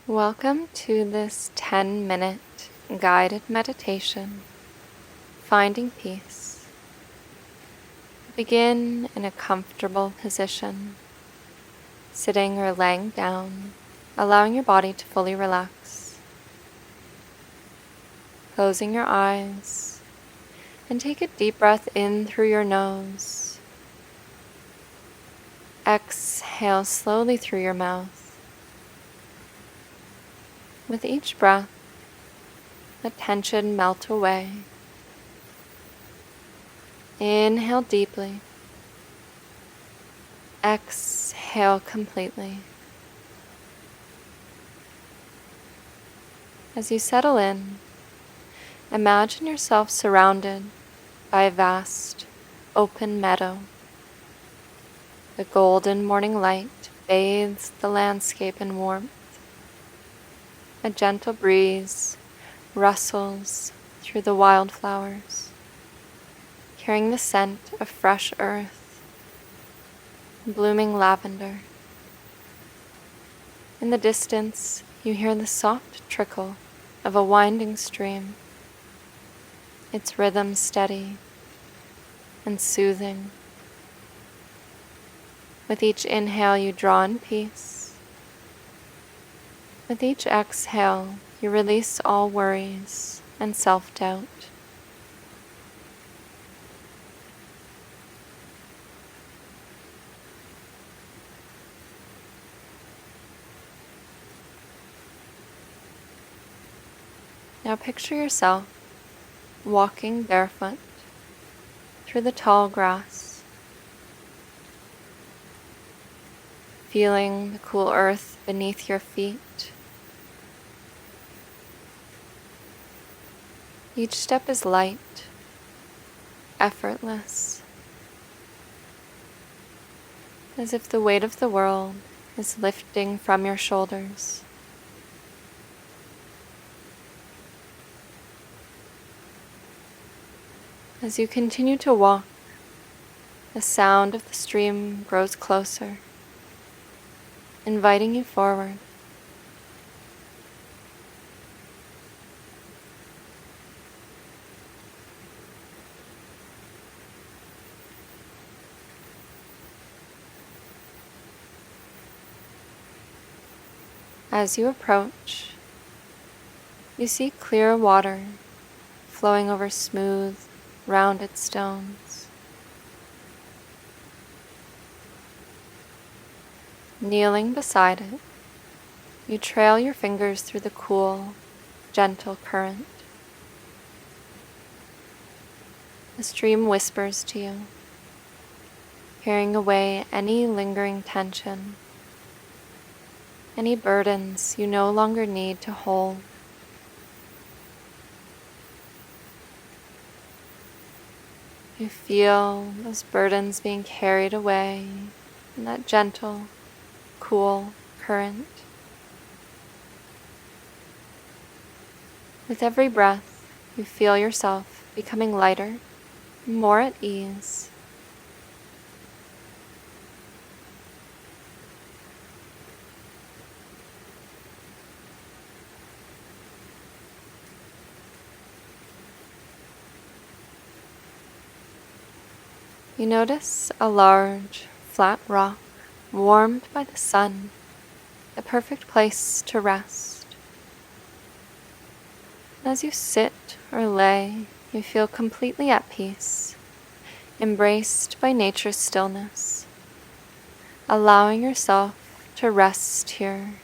Welcome to this 10-minute guided meditation, Finding Peace. Begin in a comfortable position, sitting or laying down, allowing your body to fully relax. Closing your eyes and take a deep breath in through your nose. Exhale slowly through your mouth. With each breath, let tension melt away. Inhale deeply. Exhale completely. As you settle in, imagine yourself surrounded by a vast, open meadow. The golden morning light bathes the landscape in warmth. A gentle breeze rustles through the wildflowers, carrying the scent of fresh earth, blooming lavender. In the distance, you hear the soft trickle of a winding stream, its rhythm steady and soothing. With each inhale, you draw in peace. With each exhale, you release all worries and self-doubt. Now picture yourself walking barefoot through the tall grass, feeling the cool earth beneath your feet. Each step is light, effortless, as if the weight of the world is lifting from your shoulders. As you continue to walk, the sound of the stream grows closer, inviting you forward. As you approach, you see clear water flowing over smooth, rounded stones. Kneeling beside it, you trail your fingers through the cool, gentle current. The stream whispers to you, carrying away any lingering tension, any burdens you no longer need to hold. You feel those burdens being carried away in that gentle, cool current. With every breath, you feel yourself becoming lighter, more at ease. You notice a large, flat rock warmed by the sun, the perfect place to rest. As you sit or lay, you feel completely at peace, embraced by nature's stillness, allowing yourself to rest here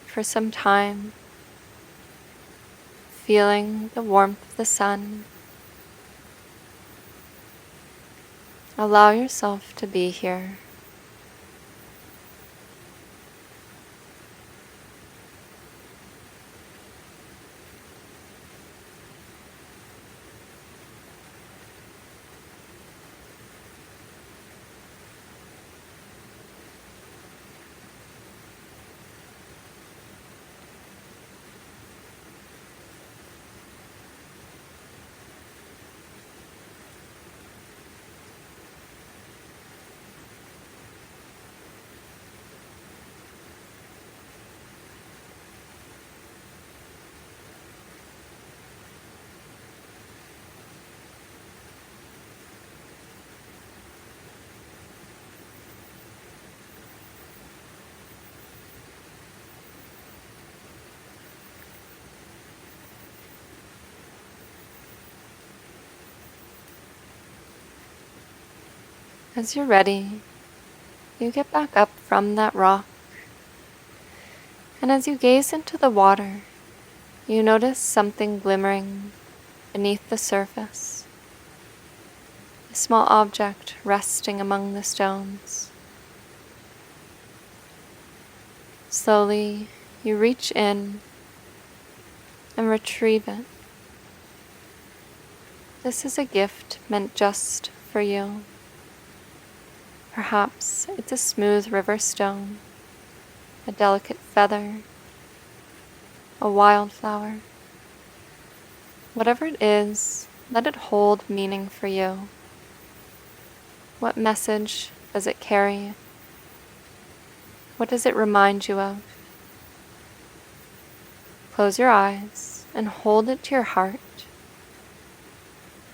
for some time, feeling the warmth of the sun. Allow yourself to be here. As you're ready, you get back up from that rock, and as you gaze into the water, you notice something glimmering beneath the surface, a small object resting among the stones. Slowly, you reach in and retrieve it. This is a gift meant just for you. Perhaps it's a smooth river stone, a delicate feather, a wildflower. Whatever it is, let it hold meaning for you. What message does it carry? What does it remind you of? Close your eyes and hold it to your heart.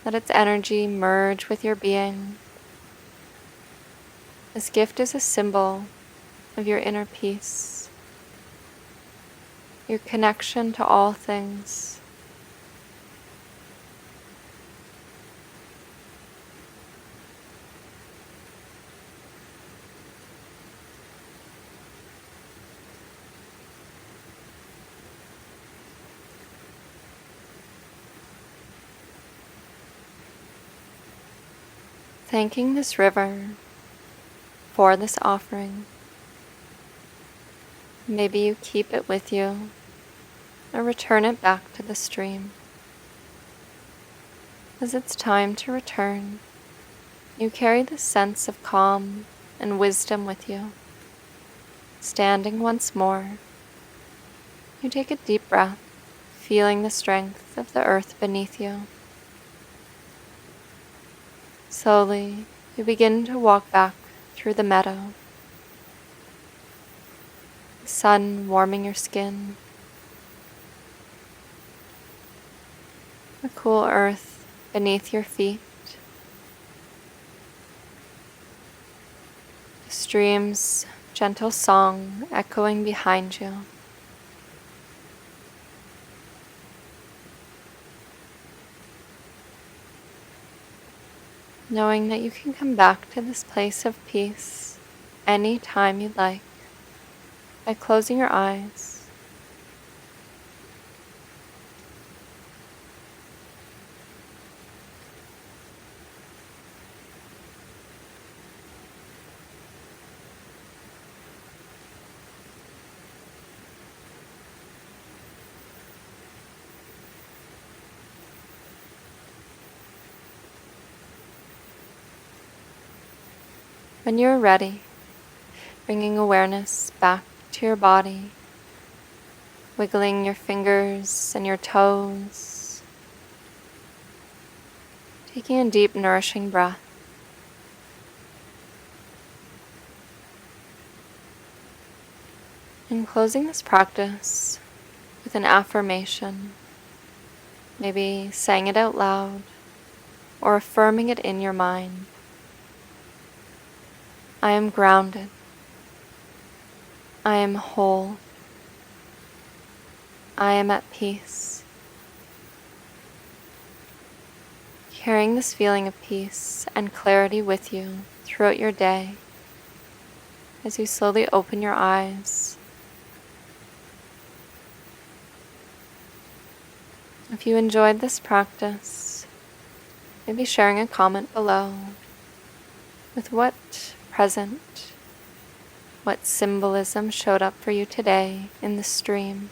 Let its energy merge with your being. This gift is a symbol of your inner peace, your connection to all things. Thanking this river for this offering. Maybe you keep it with you or return it back to the stream. As it's time to return, you carry the sense of calm and wisdom with you. Standing once more, you take a deep breath, feeling the strength of the earth beneath you. Slowly, you begin to walk back through the meadow, the sun warming your skin, the cool earth beneath your feet, the stream's gentle song echoing behind you. Knowing that you can come back to this place of peace any time you'd like by closing your eyes. When you're ready, bringing awareness back to your body, wiggling your fingers and your toes, taking a deep, nourishing breath. And closing this practice with an affirmation, maybe saying it out loud or affirming it in your mind. I am grounded. I am whole. I am at peace. Carrying this feeling of peace and clarity with you throughout your day as you slowly open your eyes. If you enjoyed this practice, maybe sharing a comment below with what present, what symbolism showed up for you today in the stream.